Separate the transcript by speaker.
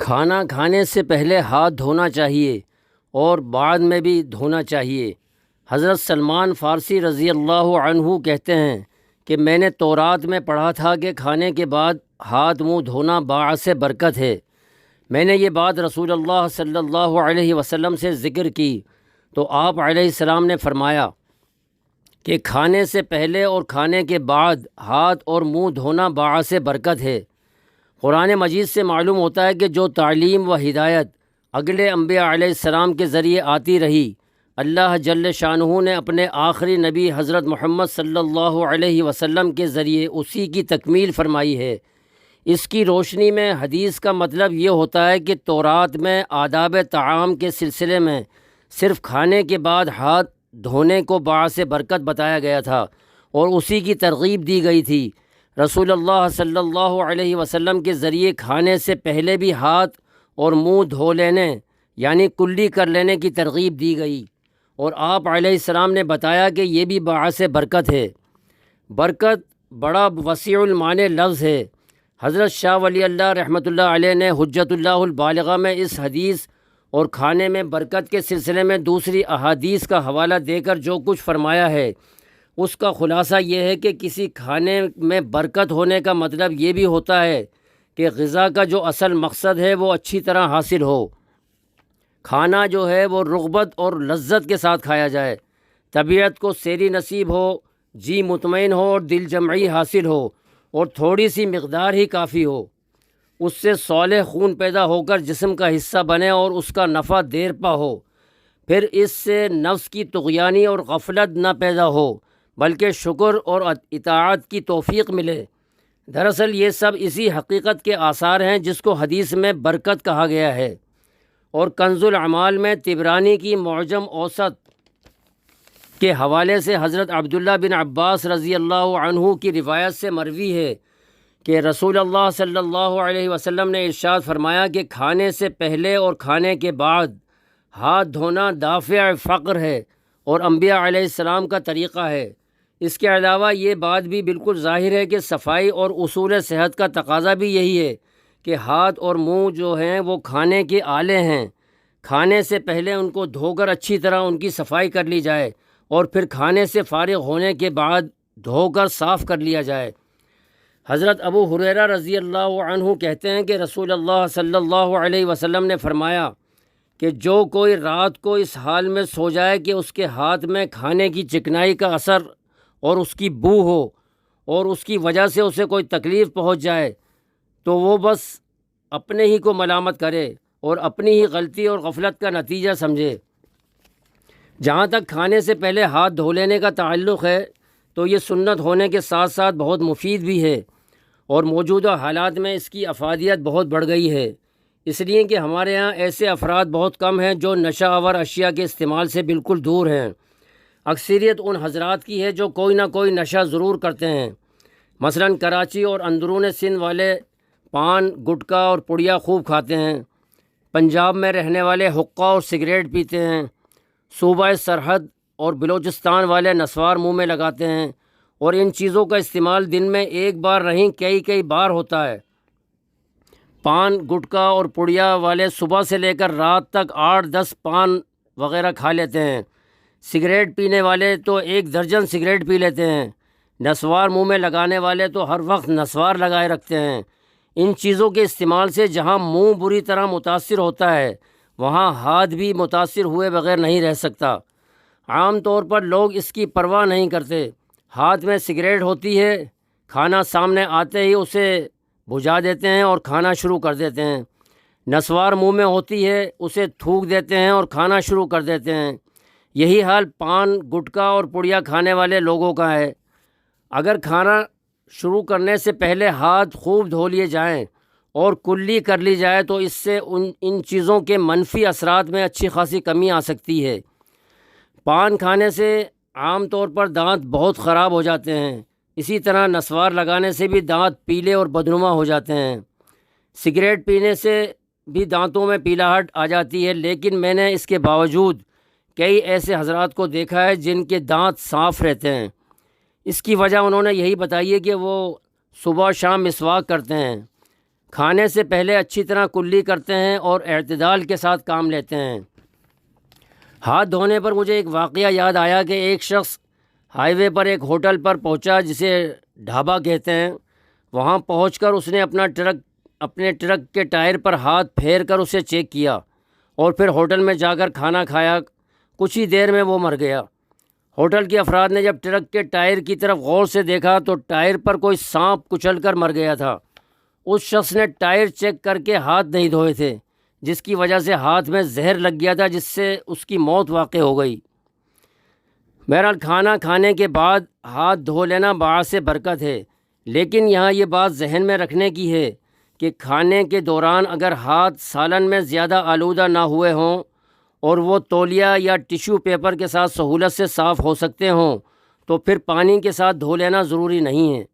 Speaker 1: کھانا کھانے سے پہلے ہاتھ دھونا چاہیے اور بعد میں بھی دھونا چاہیے۔ حضرت سلمان فارسی رضی اللہ عنہ کہتے ہیں کہ میں نے تورات میں پڑھا تھا کہ کھانے کے بعد ہاتھ منہ دھونا باعث برکت ہے۔ میں نے یہ بات رسول اللہ صلی اللہ علیہ وسلم سے ذکر کی تو آپ علیہ السلام نے فرمایا کہ کھانے سے پہلے اور کھانے کے بعد ہاتھ اور منہ دھونا باعث برکت ہے۔ قرآن مجید سے معلوم ہوتا ہے کہ جو تعلیم و ہدایت اگلے انبیاء علیہ السلام کے ذریعے آتی رہی، اللہ جل شانہ نے اپنے آخری نبی حضرت محمد صلی اللہ علیہ وسلم کے ذریعے اسی کی تکمیل فرمائی ہے۔ اس کی روشنی میں حدیث کا مطلب یہ ہوتا ہے کہ تورات میں آداب طعام کے سلسلے میں صرف کھانے کے بعد ہاتھ دھونے کو باعث برکت بتایا گیا تھا اور اسی کی ترغیب دی گئی تھی۔ رسول اللہ صلی اللہ علیہ وسلم کے ذریعے کھانے سے پہلے بھی ہاتھ اور منہ دھو لینے یعنی کلی کر لینے کی ترغیب دی گئی، اور آپ علیہ السلام نے بتایا کہ یہ بھی باعث برکت ہے۔ برکت بڑا وسیع المعنی لفظ ہے۔ حضرت شاہ ولی اللہ رحمۃ اللہ علیہ نے حجت اللہ البالغہ میں اس حدیث اور کھانے میں برکت کے سلسلے میں دوسری احادیث کا حوالہ دے کر جو کچھ فرمایا ہے، اس کا خلاصہ یہ ہے کہ کسی کھانے میں برکت ہونے کا مطلب یہ بھی ہوتا ہے کہ غذا کا جو اصل مقصد ہے وہ اچھی طرح حاصل ہو۔ کھانا جو ہے وہ رغبت اور لذت کے ساتھ کھایا جائے، طبیعت کو سیری نصیب ہو، جی مطمئن ہو اور دل جمعی حاصل ہو، اور تھوڑی سی مقدار ہی کافی ہو۔ اس سے صالح خون پیدا ہو کر جسم کا حصہ بنے اور اس کا نفع دیر پا ہو، پھر اس سے نفس کی طغیانی اور غفلت نہ پیدا ہو بلکہ شکر اور اطاعت کی توفیق ملے۔ دراصل یہ سب اسی حقیقت کے آثار ہیں جس کو حدیث میں برکت کہا گیا ہے، اور کنز الاعمال میں طبرانی کی معجم اوسط کے حوالے سے حضرت عبداللہ بن عباس رضی اللہ عنہ کی روایت سے مروی ہے کہ رسول اللہ صلی اللہ علیہ وسلم نے ارشاد فرمایا کہ کھانے سے پہلے اور کھانے کے بعد ہاتھ دھونا دافع فقر ہے اور انبیاء علیہ السلام کا طریقہ ہے۔ اس کے علاوہ یہ بات بھی بالکل ظاہر ہے کہ صفائی اور اصول صحت کا تقاضا بھی یہی ہے کہ ہاتھ اور منہ جو ہیں وہ کھانے کے آلے ہیں، کھانے سے پہلے ان کو دھو کر اچھی طرح ان کی صفائی کر لی جائے اور پھر کھانے سے فارغ ہونے کے بعد دھو کر صاف کر لیا جائے۔ حضرت ابو ہریرہ رضی اللہ عنہ کہتے ہیں کہ رسول اللہ صلی اللہ علیہ وسلم نے فرمایا کہ جو کوئی رات کو اس حال میں سو جائے کہ اس کے ہاتھ میں کھانے کی چکنائی کا اثر اور اس کی بو ہو اور اس کی وجہ سے اسے کوئی تکلیف پہنچ جائے تو وہ بس اپنے ہی کو ملامت کرے اور اپنی ہی غلطی اور غفلت کا نتیجہ سمجھے۔ جہاں تک کھانے سے پہلے ہاتھ دھو لینے کا تعلق ہے تو یہ سنت ہونے کے ساتھ ساتھ بہت مفید بھی ہے، اور موجودہ حالات میں اس کی افادیت بہت بڑھ گئی ہے، اس لیے کہ ہمارے ہاں ایسے افراد بہت کم ہیں جو نشہ آور اشیاء کے استعمال سے بالکل دور ہیں۔ اکثریت ان حضرات کی ہے جو کوئی نہ کوئی نشہ ضرور کرتے ہیں۔ مثلاً کراچی اور اندرون سندھ والے پان گٹکا اور پڑیا خوب کھاتے ہیں، پنجاب میں رہنے والے حقہ اور سگریٹ پیتے ہیں، صوبہ سرحد اور بلوچستان والے نسوار منہ میں لگاتے ہیں، اور ان چیزوں کا استعمال دن میں ایک بار نہیں کئی بار ہوتا ہے۔ پان گٹکا اور پڑیا والے صبح سے لے کر رات تک 8-10 پان وغیرہ کھا لیتے ہیں، سگریٹ پینے والے تو 1 درجن سگریٹ پی لیتے ہیں، نسوار منہ میں لگانے والے تو ہر وقت نسوار لگائے رکھتے ہیں۔ ان چیزوں کے استعمال سے جہاں منہ بری طرح متاثر ہوتا ہے وہاں ہاتھ بھی متاثر ہوئے بغیر نہیں رہ سکتا۔ عام طور پر لوگ اس کی پرواہ نہیں کرتے، ہاتھ میں سگریٹ ہوتی ہے، کھانا سامنے آتے ہی اسے بجھا دیتے ہیں اور کھانا شروع کر دیتے ہیں، نسوار منہ میں ہوتی ہے اسے تھوک دیتے ہیں اور کھانا شروع کر دیتے ہیں۔ یہی حال پان گٹکا اور پڑیا کھانے والے لوگوں کا ہے۔ اگر کھانا شروع کرنے سے پہلے ہاتھ خوب دھو لیے جائیں اور کلی کر لی جائے تو اس سے ان چیزوں کے منفی اثرات میں اچھی خاصی کمی آ سکتی ہے۔ پان کھانے سے عام طور پر دانت بہت خراب ہو جاتے ہیں، اسی طرح نسوار لگانے سے بھی دانت پیلے اور بدنما ہو جاتے ہیں۔ سگریٹ پینے سے بھی دانتوں میں پیلاہٹ آ جاتی ہے، لیکن میں نے اس کے باوجود کئی ایسے حضرات کو دیکھا ہے جن کے دانت صاف رہتے ہیں۔ اس کی وجہ انہوں نے یہی بتائی ہے کہ وہ صبح شام مسواک کرتے ہیں، کھانے سے پہلے اچھی طرح کلی کرتے ہیں اور اعتدال کے ساتھ کام لیتے ہیں۔ ہاتھ دھونے پر مجھے ایک واقعہ یاد آیا کہ ایک شخص ہائی وے پر ایک ہوٹل پر پہنچا جسے ڈھابا کہتے ہیں۔ وہاں پہنچ کر اس نے اپنے ٹرک کے ٹائر پر ہاتھ پھیر کر اسے چیک کیا اور پھر ہوٹل میں جا کر کھانا کھایا۔ کچھ ہی دیر میں وہ مر گیا۔ ہوٹل کے افراد نے جب ٹرک کے ٹائر کی طرف غور سے دیکھا تو ٹائر پر کوئی سانپ کچل کر مر گیا تھا۔ اس شخص نے ٹائر چیک کر کے ہاتھ نہیں دھوئے تھے، جس کی وجہ سے ہاتھ میں زہر لگ گیا تھا، جس سے اس کی موت واقع ہو گئی۔ بہرحال کھانا کھانے کے بعد ہاتھ دھو لینا باعث برکت ہے، لیکن یہاں یہ بات ذہن میں رکھنے کی ہے کہ کھانے کے دوران اگر ہاتھ سالن میں زیادہ آلودہ نہ ہوئے ہوں اور وہ تولیہ یا ٹیشو پیپر کے ساتھ سہولت سے صاف ہو سکتے ہوں تو پھر پانی کے ساتھ دھو لینا ضروری نہیں ہے۔